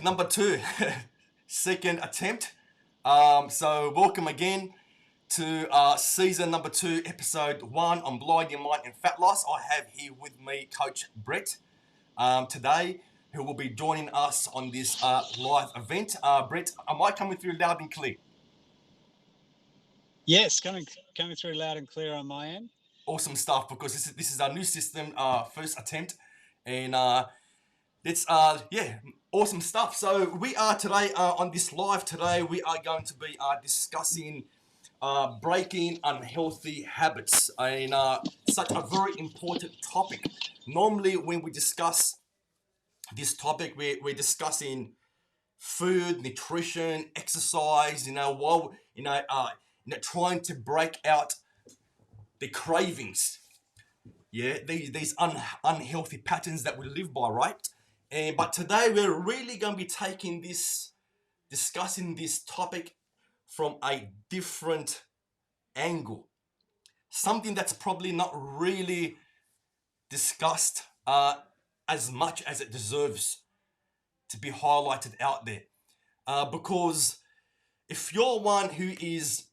number 2, second attempt. So welcome again to season number 2, episode 1 on Blind Your Mind and Fat Loss. I have here with me Coach Brett today, who will be joining us on this live event. Brett, am I coming through loud and clear? Yes, coming through loud and clear on my end. Awesome stuff, because this is our new system, first attempt, and it's awesome stuff. So we are today on this live today. We are going to be discussing breaking unhealthy habits, and such a very important topic. Normally, when we discuss this topic, we're discussing food, nutrition, exercise. Trying to break out the cravings. Yeah, these unhealthy patterns that we live by, right? But today we're really going to be discussing this topic from a different angle. Something that's probably not really discussed as much as it deserves to be highlighted out there. Because if you're one who is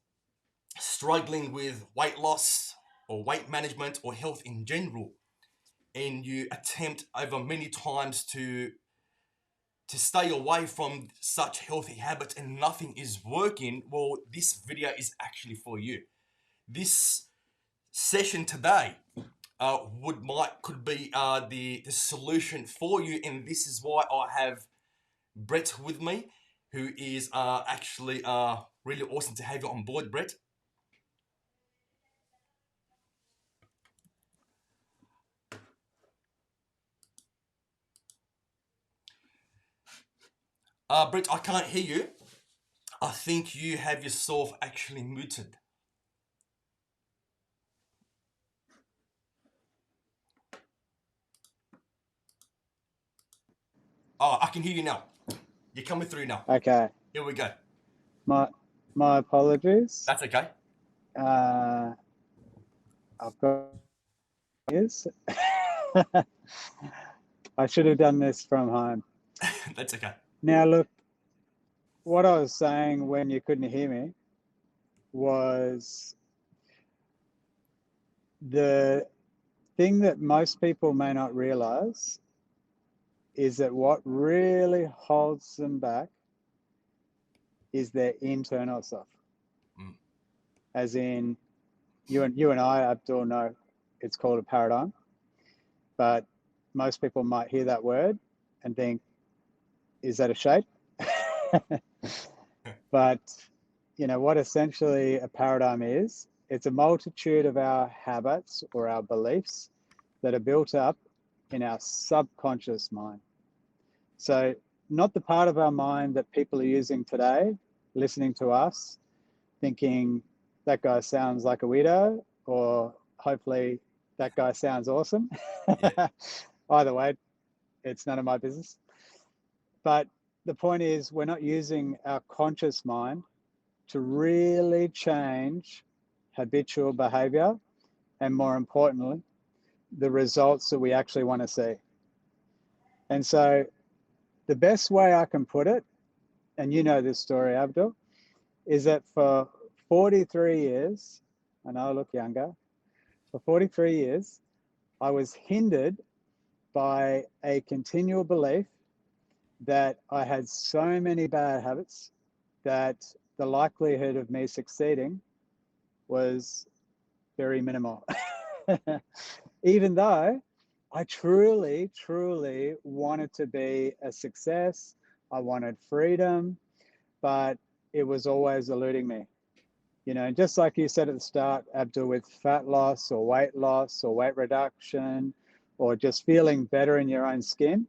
struggling with weight loss or weight management or health in general, and you attempt over many times to stay away from such healthy habits and nothing is working, well, this video is actually for you. This session today could be the solution for you, and this is why I have Brett with me, who is actually really awesome to have you on board, Brett. Brett, I can't hear you. I think you have yourself actually muted. Oh, I can hear you now. You're coming through now. Okay. Here we go. My apologies. That's okay. I've got ears. I should have done this from home. That's okay. Now look, what I was saying when you couldn't hear me was the thing that most people may not realize is that what really holds them back is their internal stuff. As in, you and I, Abdul, know it's called a paradigm, but most people might hear that word and think, is that a shape? But what essentially a paradigm is, it's a multitude of our habits or our beliefs that are built up in our subconscious mind. So not the part of our mind that people are using today, listening to us, thinking that guy sounds like a weirdo, or hopefully that guy sounds awesome. Yeah. Either way, it's none of my business. But the point is, we're not using our conscious mind to really change habitual behavior, and more importantly, the results that we actually want to see. And so the best way I can put it, and you know this story, Abdul, is that for 43 years, I know I look younger, for 43 years, I was hindered by a continual belief that I had so many bad habits that the likelihood of me succeeding was very minimal. Even though I truly, truly wanted to be a success, I wanted freedom, but it was always eluding me. Just like you said at the start, Abdul, with fat loss or weight reduction, or just feeling better in your own skin,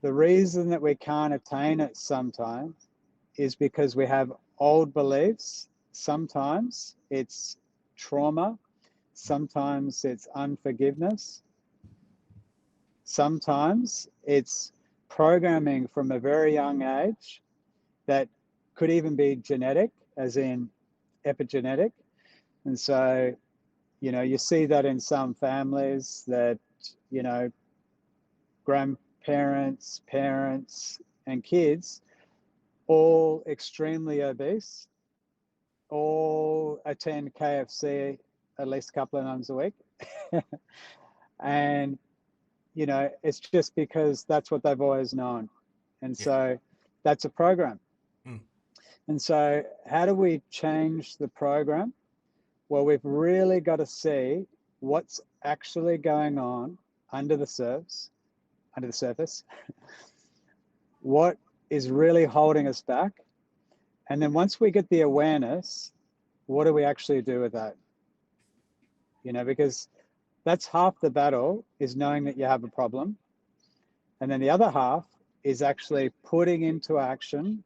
the reason that we can't attain it sometimes is because we have old beliefs. Sometimes it's trauma. Sometimes it's unforgiveness. Sometimes it's programming from a very young age that could even be genetic, as in epigenetic. And so, you see that in some families that, grandparents, parents, and kids, all extremely obese, all attend KFC at least a couple of times a week. And, you know, it's just because that's what they've always known. And Yeah. so that's a program. Mm. And so how do we change the program? Well, we've really got to see what's actually going on under the surface, what is really holding us back. And then once we get the awareness, what do we actually do with that? You know, because that's half the battle, is knowing that you have a problem. And then the other half is actually putting into action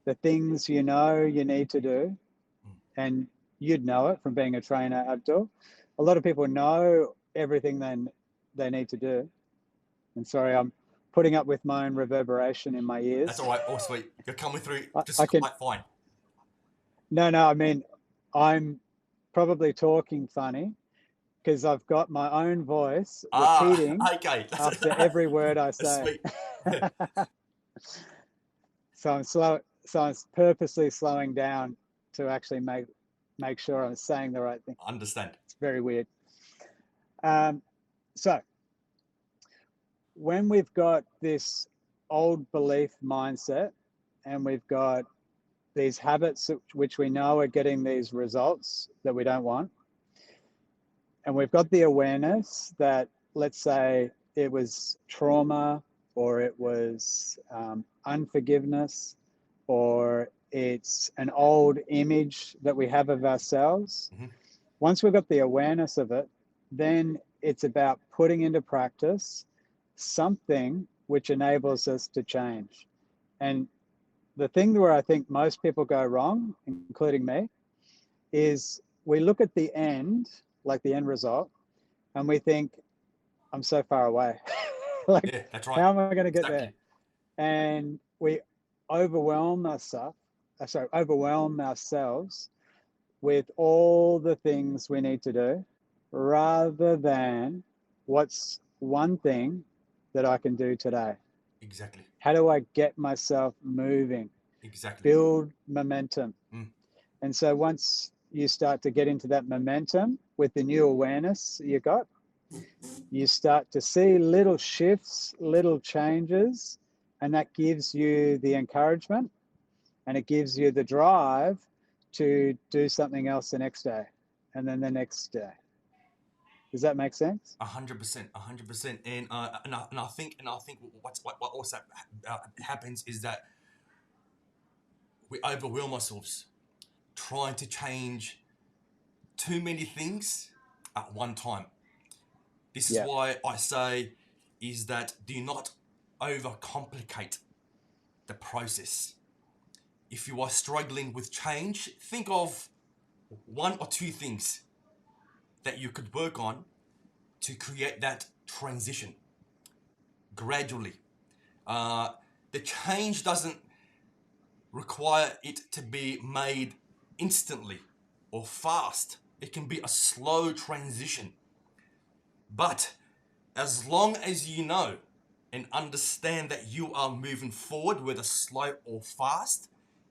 the things you know you need to do. And you'd know it from being a trainer, Abdul. A lot of people know everything they need to do. And sorry, I'm putting up with my own reverberation in my ears. That's all right. Oh, sweet. You're coming through just I can. quite fine. No, I mean, I'm probably talking funny because I've got my own voice repeating Okay. after every word I That's say. sweet. So I'm purposely slowing down to actually make sure I'm saying the right thing. Understand. It's very weird. So when we've got this old belief mindset and we've got these habits which we know are getting these results that we don't want, and we've got the awareness that, let's say it was trauma, or it was unforgiveness, or it's an old image that we have of ourselves. Mm-hmm. Once we've got the awareness of it, then it's about putting into practice something which enables us to change. And the thing where I think most people go wrong, including me, is we look at the end, like the end result, and we think, I'm so far away. Like, Yeah, that's right. how am I going to get Exactly. there? And we overwhelm ourselves with all the things we need to do, rather than what's one thing that I can do today. Exactly. How do I get myself moving? Exactly. Build momentum. And so once you start to get into that momentum with the new awareness you got, you start to see little shifts, little changes, and that gives you the encouragement and it gives you the drive to do something else the next day and then the next day. Does that make sense? 100%, 100%. And I think what also happens is that we overwhelm ourselves trying to change too many things at one time. This is why I say is that do not overcomplicate the process. If you are struggling with change, think of one or two things that you could work on to create that transition gradually. The change doesn't require it to be made instantly or fast. It can be a slow transition. But as long as you know and understand that you are moving forward, whether slow or fast,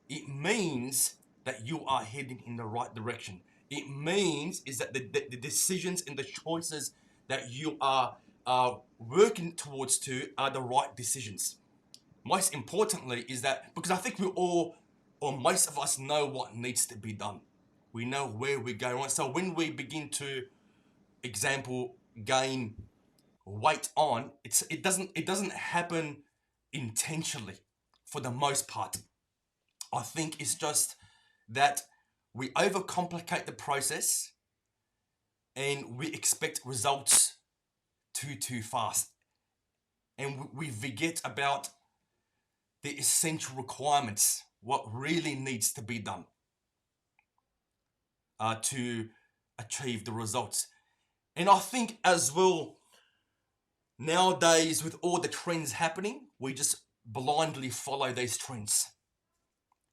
it means that you are heading in the right direction. It means is that the decisions and the choices that you are working towards to are the right decisions. Most importantly is that, because I think we all, or most of us, know what needs to be done. We know where we're going. So when we begin to, example, gain weight on, it doesn't happen intentionally for the most part. I think it's just that we overcomplicate the process and we expect results too fast, and we forget about the essential requirements, what really needs to be done to achieve the results. And I think as well, nowadays with all the trends happening, we just blindly follow these trends.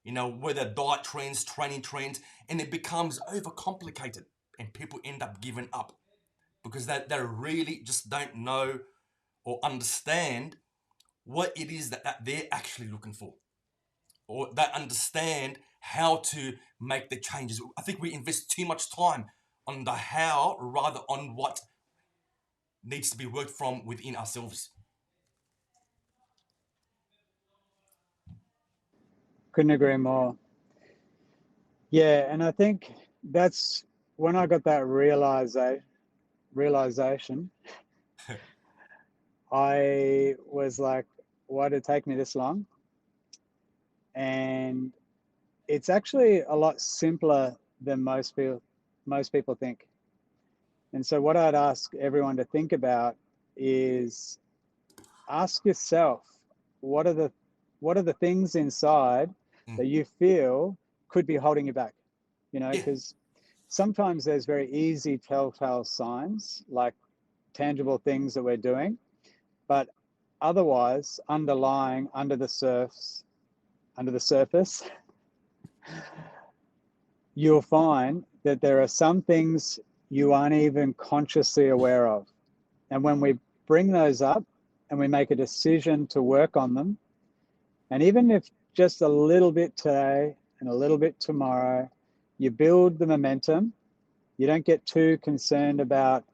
You know, whether diet trends, training trends, and it becomes overcomplicated and people end up giving up because they really just don't know or understand what it is that they're actually looking for, or they understand how to make the changes. I think we invest too much time on the how rather on what needs to be worked from within ourselves. Couldn't agree more. Yeah, and I think that's when I got that realization, I was like, why did it take me this long? And it's actually a lot simpler than most people think. And so what I'd ask everyone to think about is ask yourself, what are the things inside Mm. that you feel could be holding you back? Yeah, Because sometimes there's very easy telltale signs, like tangible things that we're doing, but otherwise underlying under the surface, you'll find that there are some things you aren't even consciously aware of. And when we bring those up and we make a decision to work on them, and even if just a little bit today and a little bit tomorrow, you build the momentum. You don't get too concerned about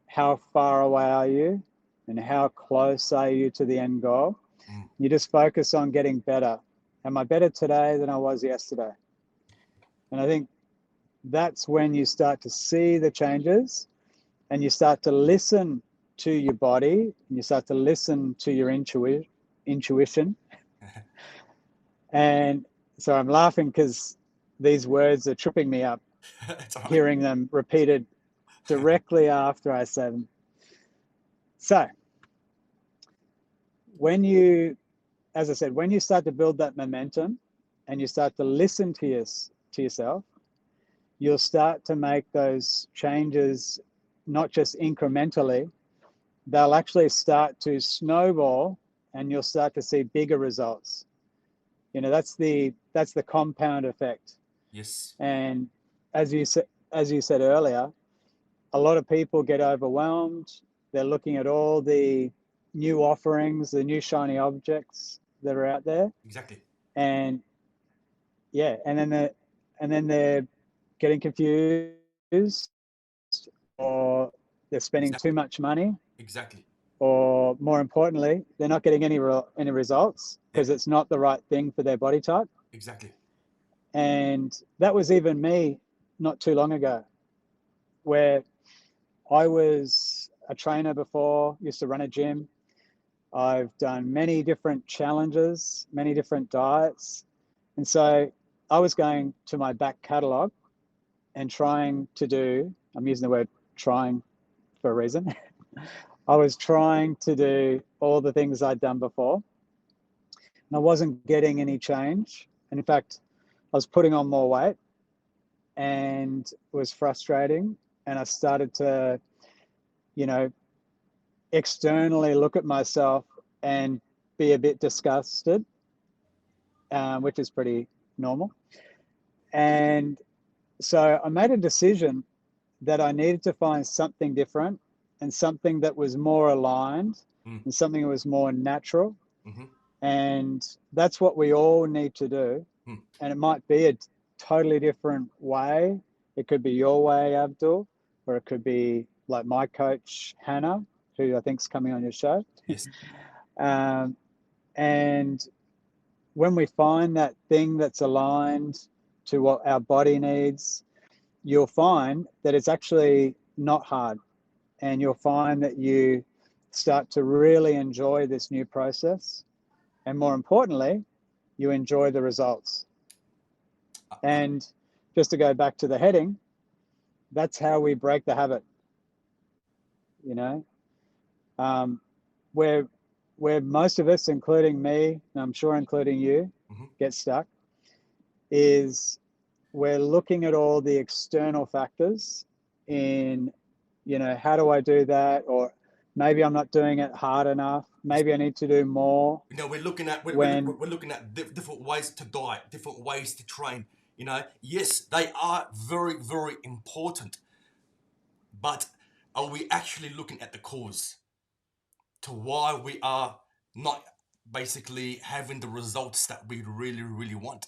how far away are you and how close are you to the end goal. mm. You just focus on getting better. Am I better today than I was yesterday? And I think that's when you start to see the changes and you start to listen to your body and you start to listen to your intuition. And so I'm laughing because these words are tripping me up, It's all right. hearing them repeated directly after I say them. So when you, as I said, when you start to build that momentum and you start to listen to yourself, you'll start to make those changes not just incrementally, they'll actually start to snowball and you'll start to see bigger results. That's the compound effect. Yes. And as you said earlier, a lot of people get overwhelmed. They're looking at all the new offerings, the new shiny objects that are out there, Exactly. and yeah, and then they're getting confused, or they're spending Exactly. too much money, Exactly. or more importantly, they're not getting any results Yeah. because it's not the right thing for their body type. Exactly. And that was even me not too long ago, where I was a trainer before, used to run a gym. I've done many different challenges, many different diets. And so I was going to my back catalogue and trying to do, I'm using the word trying for a reason. I was trying to do all the things I'd done before, and I wasn't getting any change. And in fact, I was putting on more weight and it was frustrating. And I started to, you know, externally look at myself and be a bit disgusted, which is pretty normal. And so I made a decision that I needed to find something different and something that was more aligned Mm. and something that was more natural. Mm-hmm. And that's what we all need to do. Mm. And it might be a totally different way. It could be your way, Abdul, or it could be like my coach, Hannah, who I think is coming on your show. Yes. Um, and when we find that thing that's aligned to what our body needs, you'll find that it's actually not hard. And you'll find that you start to really enjoy this new process. And more importantly, you enjoy the results. And just to go back to the heading, that's how we break the habit. You know, um, where most of us, including me, and I'm sure including you, Mm-hmm. get stuck, is we're looking at all the external factors in, how do I do that? Or maybe I'm not doing it hard enough. Maybe I need to do more. We're looking at When we're looking at different ways to diet, different ways to train. Yes, they are very, very important, but are we actually looking at the cause to why we are not basically having the results that we really, really want.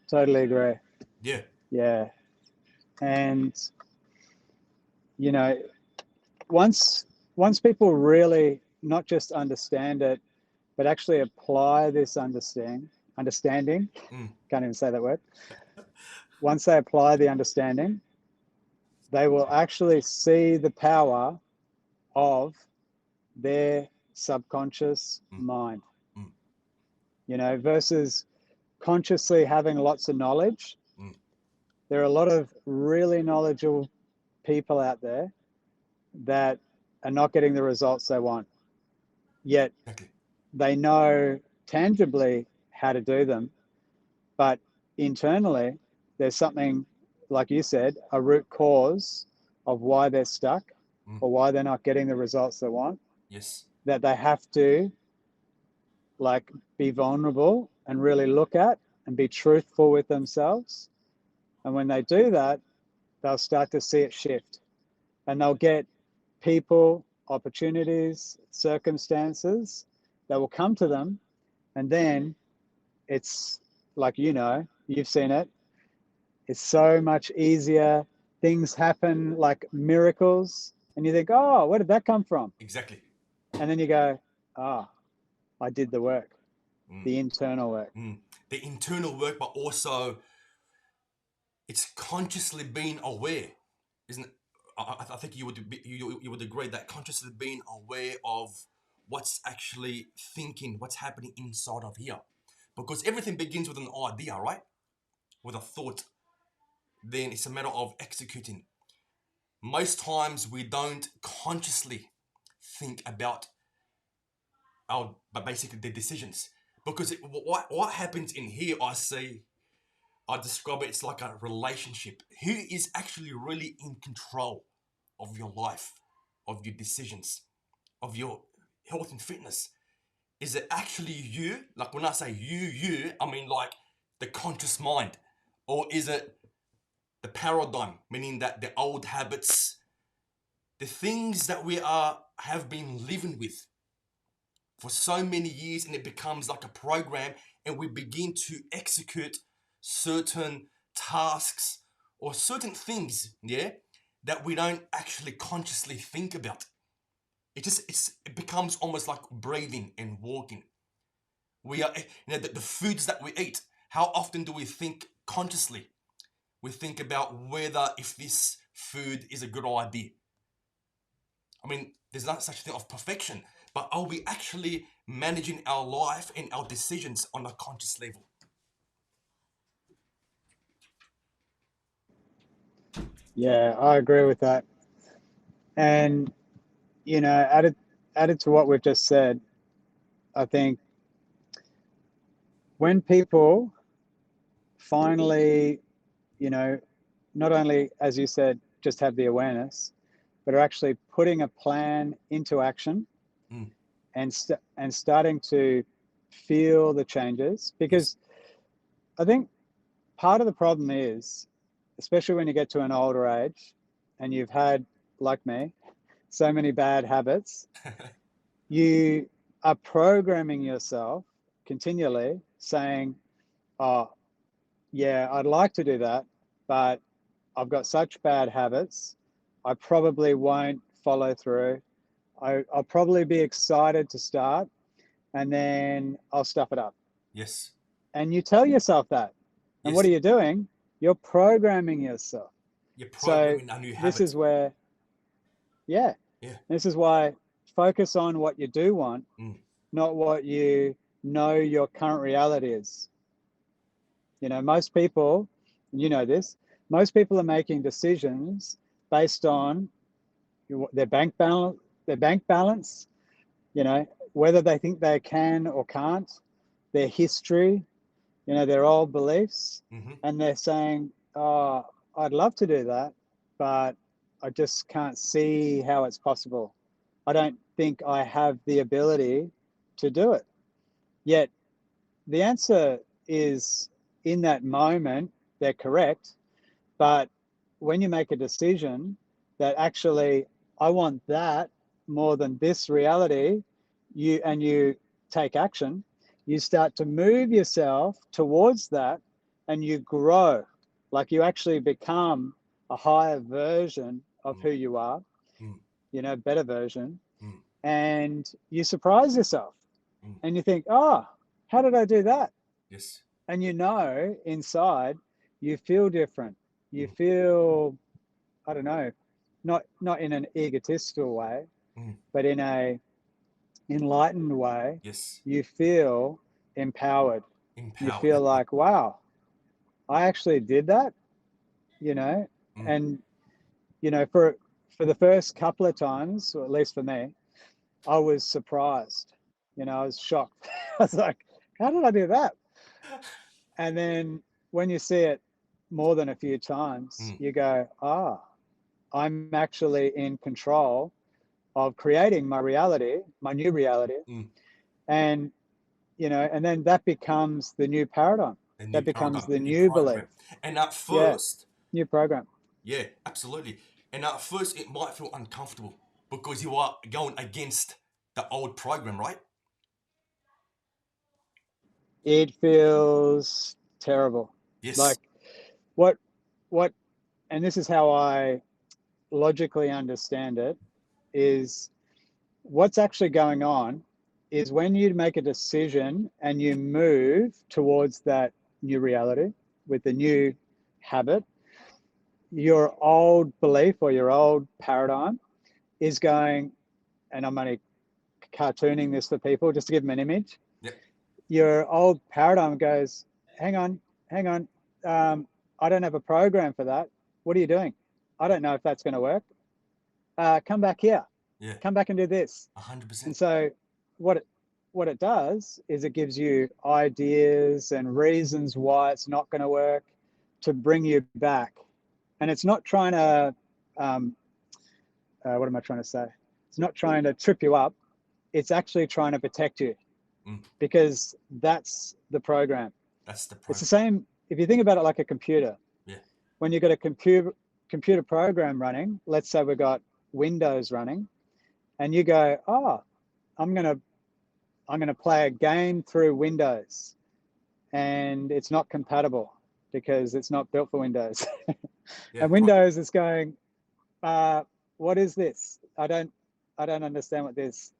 Totally agree. Yeah. Yeah. And, you know, once people really not just understand it, but actually apply this understanding, Mm. can't even say that word. Once they apply the understanding, they will actually see the power of their subconscious Mm. mind, Mm. versus consciously having lots of knowledge. Mm. There are a lot of really knowledgeable people out there that are not getting the results they want, yet Exactly. they know tangibly how to do them, but internally there's something, like you said, a root cause of why they're stuck Mm. or why they're not getting the results they want, Yes. that they have to like be vulnerable and really look at and be truthful with themselves. And when they do that, they'll start to see it shift, and they'll get people, opportunities, circumstances that will come to them. And then it's like, you've seen it. It's so much easier. Things happen like miracles. And you think, oh, where did that come from? Exactly. And then you go, oh, I did the work, Mm. the internal work. Mm. The internal work, but also it's consciously being aware, isn't it? I think you would agree that consciously being aware of what's actually thinking, what's happening inside of here, because everything begins with an idea, right? With a thought. Then it's a matter of executing. Most times we don't consciously think about but basically the decisions, because what happens in here, I describe it, it's like a relationship. Who is actually really in control of your life, of your decisions, of your health and fitness? Is it actually you? Like when I say you, I mean like the conscious mind. Or is it the paradigm, meaning that the old habits, the things that we have been living with for so many years, and it becomes like a program, and we begin to execute certain tasks or certain things, yeah, that we don't actually consciously think about. It becomes almost like breathing and walking. We are, the foods that we eat, how often do we think consciously? We think about whether if this food is a good idea. I mean, there's not such a thing of perfection, but are we actually managing our life and our decisions on a conscious level? Yeah, I agree with that. And, added to what we've just said, I think when people finally, you know, not only, as you said, just have the awareness, but are actually putting a plan into action Mm. and starting to feel the changes. Yes. Because I think part of the problem is, especially when you get to an older age and you've had, like me, so many bad habits, you are programming yourself continually saying, oh, yeah, I'd like to do that, but I've got such bad habits. I probably won't follow through. I'll probably be excited to start and then I'll stuff it up. Yes. And you tell yourself that. And what Yes. are you doing? You're programming yourself. You're So programming a new this habit. is where, yeah, Yeah. this is why focus on what you do want, Mm. not what you know your current reality is. Most people, this, most people are making decisions based on their bank balance, whether they think they can or can't, their history, their old beliefs, Mm-hmm. and they're saying, oh, I'd love to do that, but I just can't see how it's possible. I don't think I have the ability to do it. Yet the answer is, in that moment, they're correct. But when you make a decision that actually I want that more than this reality, you take action, you start to move yourself towards that, and you grow. Like you actually become a higher version of Mm, who you are, mm, better version, mm, and you surprise yourself mm. and you think, oh, how did I do that? Yes. And inside you feel different. You Mm, feel, I don't know, not in an egotistical way, mm. but in a enlightened way. Yes. You feel empowered. You Empowered. feel like, wow, I actually did that, you know, Mm. and for the first couple of times, or at least for me, I was surprised. I was shocked. I was like, how did I do that? And then when you see it more than a few times, Mm, you go, I'm actually in control of creating my reality, my new reality. mm. And, and then that becomes the new paradigm. A new That becomes paradigm, the a new new belief. program. And at Yeah, first, new program. yeah, absolutely. And at first, it might feel uncomfortable because you are going against the old program, right? It feels terrible. Yes. Like what, what, and this is how I logically understand it is what's actually going on is when you make a decision and you move towards that new reality with the new habit, your old belief or your old paradigm is going, and I'm only cartooning this for people just to give them an image. Yep. Your old paradigm goes, hang on, hang on. I don't have a program for that. What are you doing? I don't know if that's going to work. Come back here. Yeah. Come back and do this. And 100%. so what it does is it gives you ideas and reasons why it's not going to work to bring you back. And it's not trying to, what am I trying to say? It's not trying to trip you up. It's actually trying to protect you Mm. because that's the program. That's the It's the program. same. If you think about it like a computer, Yeah. when you've got a computer program running, let's say we've got Windows running, and you go, oh, I'm gonna play a game through Windows, and it's not compatible because it's not built for Windows. Yeah. And Windows is going, what is this? I don't understand what this,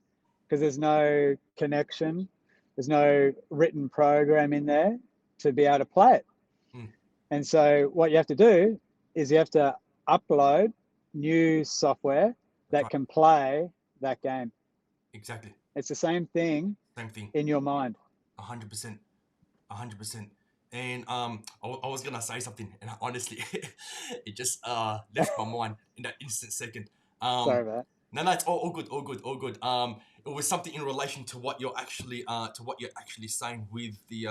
because there's no connection, there's no written program in there to be able to play it. Mm. And so what you have to do is you have to upload new software That's that right. can play that game. Exactly. It's the same thing Same thing. in your mind. 100%. 100%. And I was gonna say something, and honestly, it just left my mind in that instant second. Sorry about that. No, it's all good, all good, all good. It was something in relation to what you're actually saying with the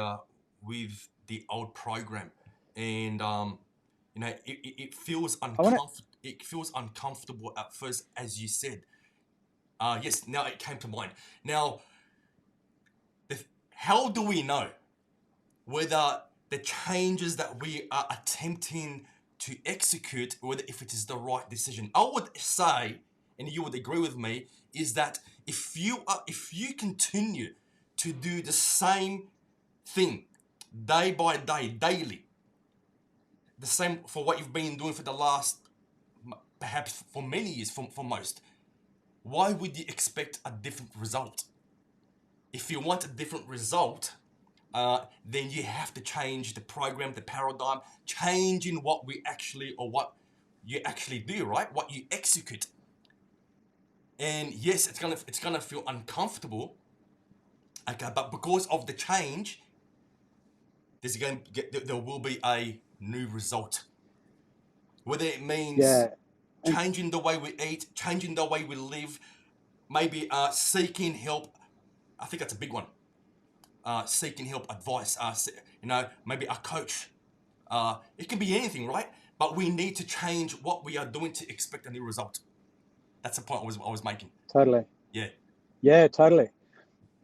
old program, and it feels I want to, uncomfortable. It feels uncomfortable at first, as you said. Yes, now it came to mind. Now, how do we know whether the changes that we are attempting to execute, whether if it is the right decision? I would say, and you would agree with me, is that if you continue to do the same thing day by day, daily, the same for what you've been doing for the last, perhaps for many years, for most, why would you expect a different result? If you want a different result, then you have to change the program, the paradigm, changing what we actually, or what you actually do, right? What you execute. And yes, it's gonna feel uncomfortable. Okay, but because of the change, there will be a new result. Whether it means yeah. And changing the way we eat, changing the way we live, maybe seeking help. I think that's a big one. Seeking help, advice. Maybe a coach. It can be anything, right? But we need to change what we are doing to expect a new result. That's the point I was making. totally. Yeah. Yeah, totally.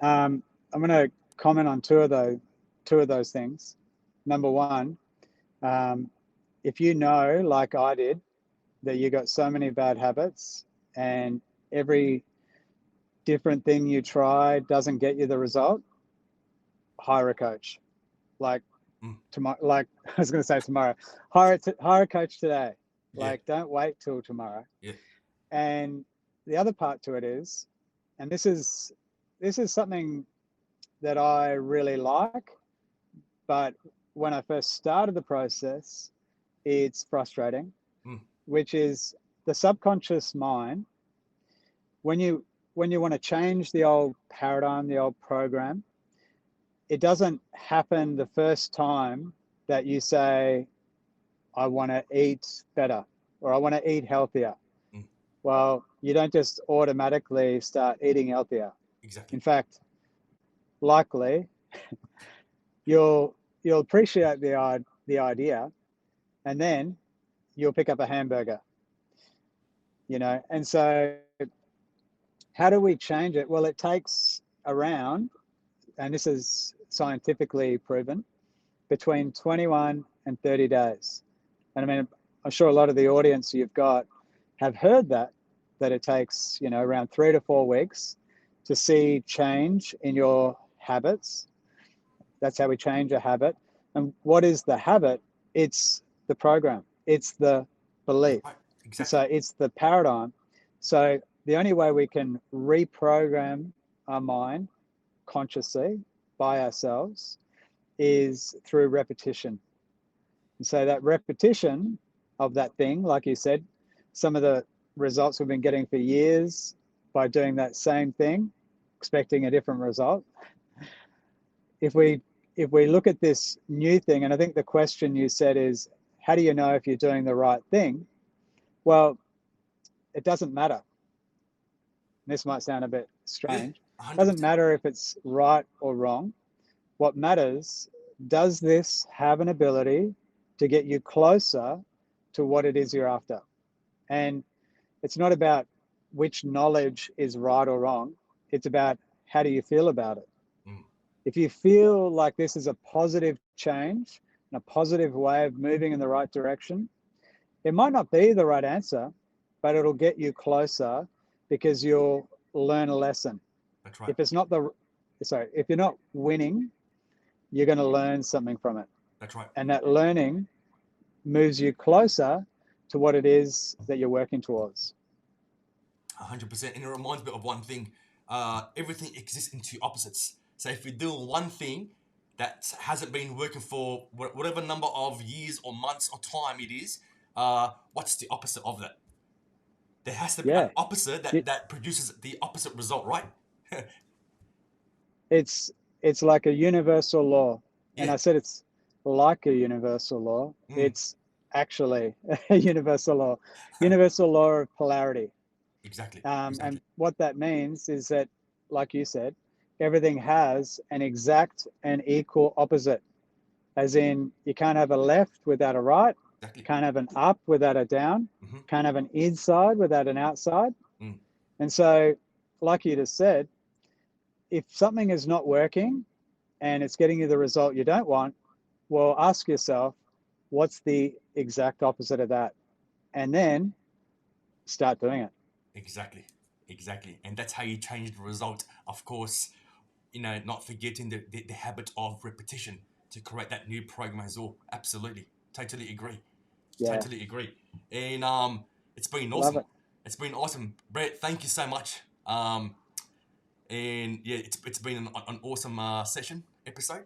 I'm going to comment on two of those things. Number one, if you know, like I did, that you got so many bad habits and every different thing you try doesn't get you the result, hire a coach. Like tomorrow, like I was going to say tomorrow, hire a coach today. Yeah. Like, don't wait till tomorrow. Yeah. And the other part to it is, and this is something that I really like, but when I first started the process, it's frustrating, which is the subconscious mind. When you want to change the old paradigm, the old program, it doesn't happen the first time that you say, I want to eat better or I want to eat healthier. Well, you don't just automatically start eating healthier. Exactly. In fact, likely you'll appreciate the idea, and then you'll pick up a hamburger, you know. And so how do we change it? Well, it takes around, and this is scientifically proven, between 21 and 30 days. And I mean, I'm sure a lot of the audience you've got have heard that it takes, you know, around 3 to 4 weeks to see change in your habits. That's how we change a habit. And what is the habit? It's the program. It's the belief. Right. Exactly. So it's the paradigm. So the only way we can reprogram our mind consciously by ourselves is through repetition. And so that repetition of that thing, like you said, some of the results we've been getting for years by doing that same thing, expecting a different result. If we look at this new thing, and I think the question you said is, how do you know if you're doing the right thing? Well, it doesn't matter. This might sound a bit strange. Yeah, It doesn't matter if it's right or wrong. What matters, does this have an ability to get you closer to what it is you're after? And it's not about which knowledge is right or wrong. It's about how do you feel about it? If you feel like this is a positive change and a positive way of moving in the right direction, it might not be the right answer, but it'll get you closer because you'll learn a lesson. That's right. If it's not if you're not winning, you're going to learn something from it. That's right. And that learning moves you closer to what it is that you're working towards. 100%. And it reminds me of one thing. Everything exists in two opposites. So if you're doing one thing that hasn't been working for whatever number of years or months or time it is, what's the opposite of that? There has to be an opposite that produces the opposite result, right? It's like a universal law. And I said it's like a universal law. It's actually a universal law of polarity. Exactly. And what that means is that, like you said, everything has an exact and equal opposite. As in, you can't have a left without a right. Exactly. Can't have an up without a down. Can't have an inside without an outside. And so, like you just said, if something is not working and it's getting you the result you don't want, well, ask yourself, what's the exact opposite of that? And then start doing it. Exactly. And that's how you change the result. Of course, you know, not forgetting the habit of repetition to create that new program as well. Absolutely. Totally agree. Yeah. Totally agree. And it's been awesome. Love it. It's been awesome. Brett, thank you so much. And yeah, it's been an awesome episode.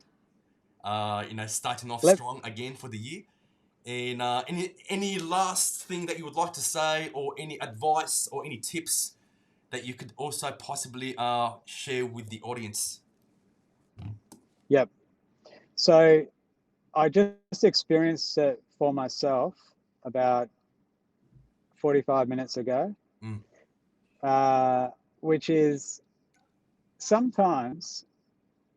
You know, starting off strong again for the year. And any last thing that you would like to say, or any advice or any tips that you could also possibly share with the audience? Yep. So I just experienced it for myself about 45 minutes ago, which is sometimes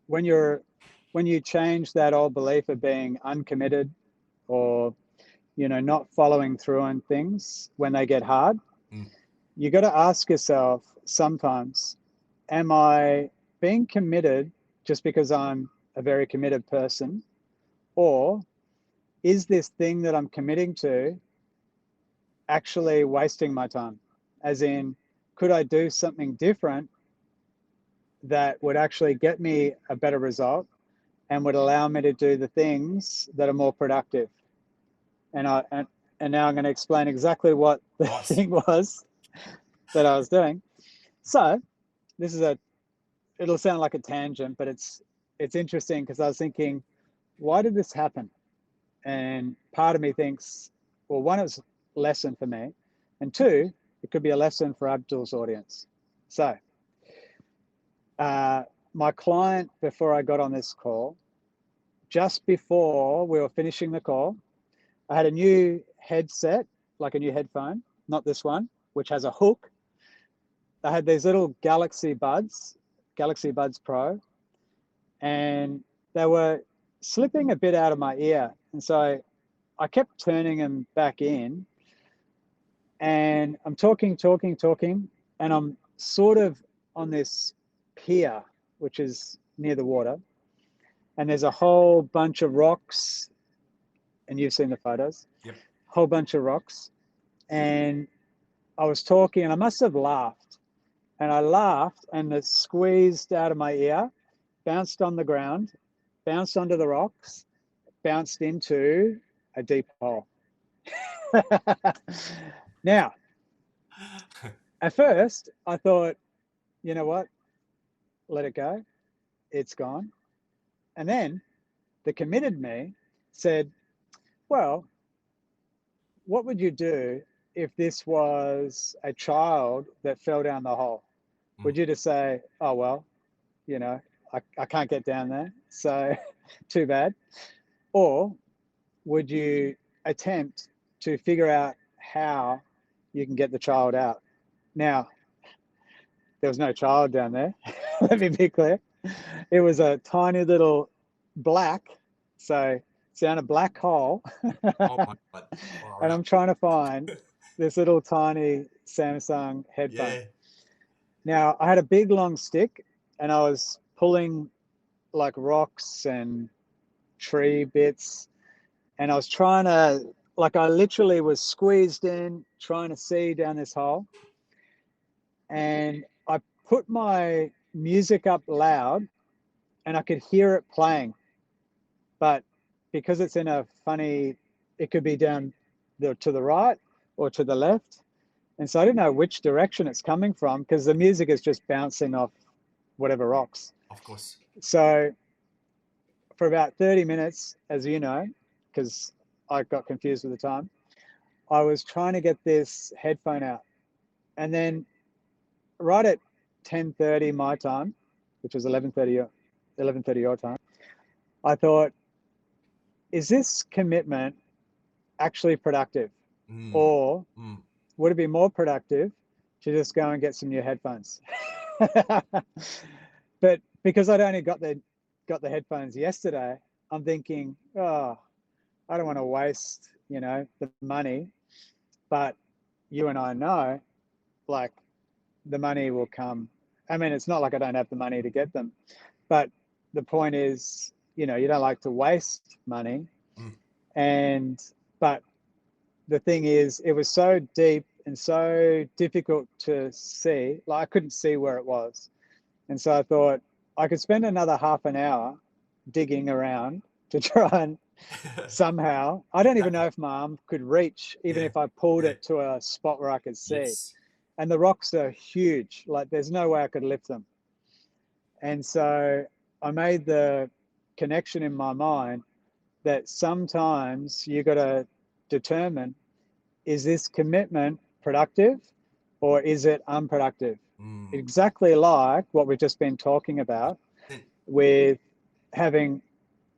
when you change that old belief of being uncommitted or, you know, not following through on things when they get hard, you got to ask yourself sometimes, am I being committed just because I'm a very committed person? Or is this thing that I'm committing to actually wasting my time? As in, could I do something different that would actually get me a better result and would allow me to do the things that are more productive? And now I'm going to explain exactly what the Nice. thing was that I was doing. So this is it'll sound like a tangent, but it's interesting because I was thinking, why did this happen? And part of me thinks, well, one, it's a lesson for me, and two, it could be a lesson for Abdul's audience. So my client, before I got on this call, just before we were finishing the call, I had a new headset, like a new headphone, not this one, which has a hook. I had these little Galaxy Buds Pro, and they were slipping a bit out of my ear. And so I kept turning them back in, and I'm talking, and I'm sort of on this pier, which is near the water. And there's a whole bunch of rocks, and you've seen the photos. Yep. Whole bunch of rocks. And I was talking, and I must have laughed. And I laughed, and it squeezed out of my ear, bounced on the ground, bounced onto the rocks, bounced into a deep hole. Now, at first, I thought, you know what? Let it go. It's gone. And then the committed me said, well, what would you do if this was a child that fell down the hole? Would you just say, oh, well, you know, I can't get down there, so too bad? Or would you attempt to figure out how you can get the child out? Now, there was no child down there. Let me be clear. It was a tiny little black, so it's down a black hole. Oh my God. And I'm trying to find this little tiny Samsung headphone. Yeah. Now, I had a big long stick, and I was pulling like rocks and tree bits, and I was trying to, like, I literally was squeezed in trying to see down this hole. And I put my music up loud, and I could hear it playing, but because it's in a funny, it could be down to the right or to the left, and so I didn't know which direction it's coming from because the music is just bouncing off whatever rocks. Of course. So for about 30 minutes, as you know, because I got confused with the time, I was trying to get this headphone out. And then right at 10:30 my time, which was 11:30 your time, I thought, is this commitment actually productive? Or would it be more productive to just go and get some new headphones? But because I'd only got the headphones yesterday, I'm thinking, oh, I don't want to waste, the money. But you and I know, like, the money will come. I mean, it's not like I don't have the money to get them, but the point is, you don't like to waste money. But the thing is, it was so deep and so difficult to see, like I couldn't see where it was. And so I thought I could spend another half an hour digging around to try and somehow, I don't even know if my arm could reach, even if I pulled it to a spot where I could see. Yes. And the rocks are huge, like there's no way I could lift them. And so I made the connection in my mind that sometimes you got to determine, is this commitment productive or is it unproductive? Exactly like what we've just been talking about with having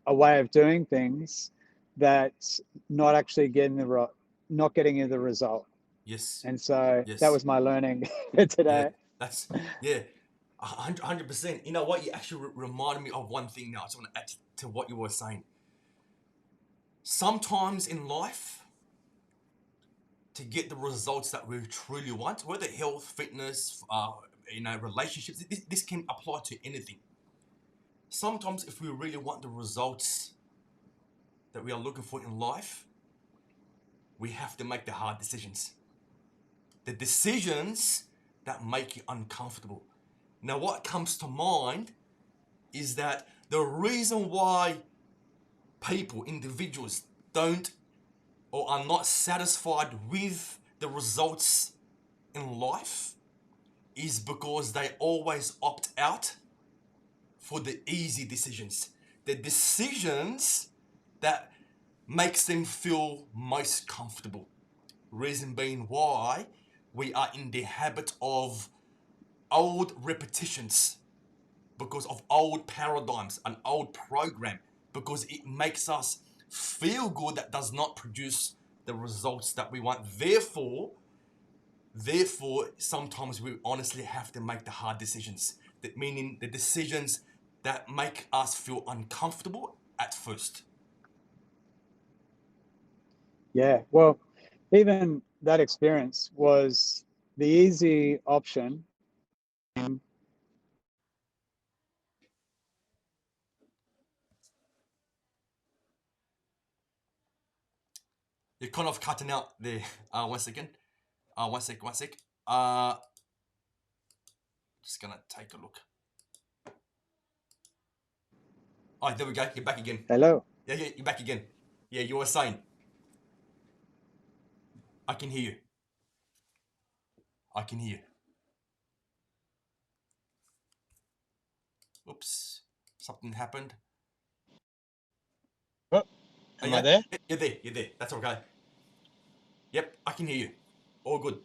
a way of doing things that's not actually getting you the result. Yes. And so that was my learning today. Yeah, that's 100%. You know what? You actually reminded me of one thing now. I just want to add to what you were saying. Sometimes in life, to get the results that we truly want, whether health, fitness, relationships, this can apply to anything. Sometimes if we really want the results that we are looking for in life, we have to make the hard decisions. The decisions that make you uncomfortable. Now, what comes to mind is that the reason why people, individuals, don't or are not satisfied with the results in life is because they always opt out for the easy decisions, the decisions that makes them feel most comfortable. Reason being why we are in the habit of old repetitions, because of old paradigms, an old program, because it makes us feel good that does not produce the results that we want. Therefore, sometimes we honestly have to make the hard decisions, that meaning the decisions that make us feel uncomfortable at first. Yeah, well, even that experience was the easy option. You're kind of cutting out there. One second. One sec. Just gonna take a look. Oh, there we go. You're back again. Hello. Yeah, you're back again. Yeah, you were saying. I can hear you. Oops. Something happened. Oh, am I there? You're there. That's okay. Yep, I can hear you. All good.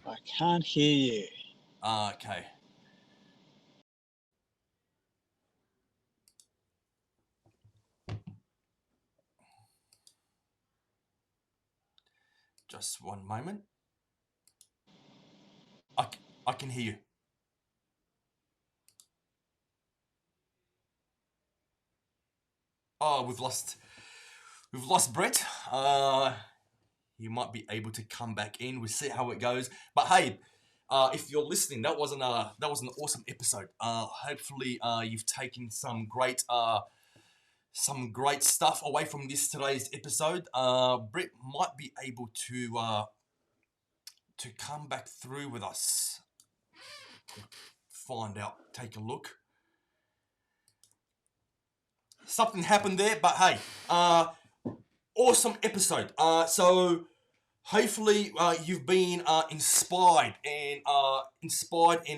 I can't hear you. Okay. Just one moment. I can hear you. Oh, we've lost Brett. He might be able to come back in. We'll see how it goes. But hey, if you're listening, that was an awesome episode. Hopefully, you've taken some great stuff away from today's episode. Brett might be able to come back through with us. Find out. Take a look. Something happened there, but hey, awesome episode. So hopefully you've been inspired and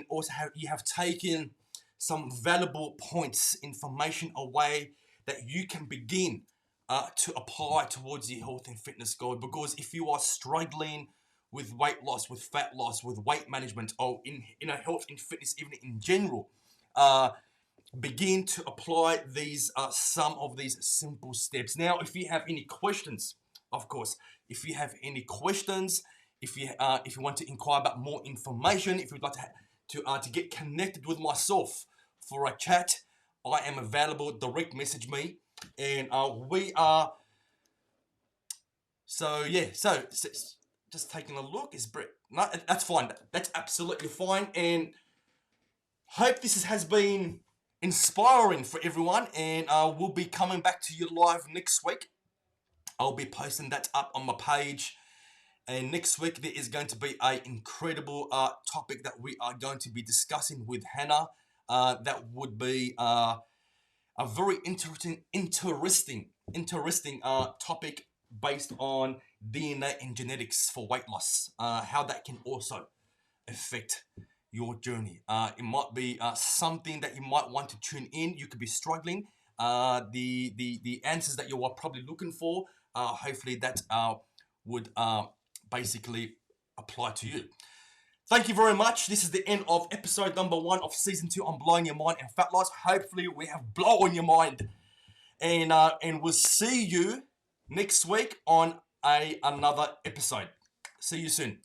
also you have taken some valuable points, information away that you can begin to apply towards your health and fitness goal. Because if you are struggling with weight loss, with fat loss, with weight management, or in a health and fitness even in general, begin to apply these some of these simple steps. Now, if you have any questions, of course, if you have any questions, if you want to inquire about more information, if you'd like to get connected with myself for a chat, I am available. Direct message me, and we are. So yeah, so just taking a look. Is Brett? No, that's fine. That's absolutely fine, and hope this has been inspiring for everyone, and we'll be coming back to you live next week. I'll be posting that up on my page, and next week there is going to be an incredible topic that we are going to be discussing with Hannah. That would be a very interesting topic based on DNA and genetics for weight loss. How that can also affect your journey. It might be something that you might want to tune in. You could be struggling. The answers that you are probably looking for, hopefully that would basically apply to you. Thank you very much. This is the end of episode number 1 of season 2 on blowing your mind and fat loss. Hopefully we have blown your mind, and we'll see you next week on another episode. See you soon.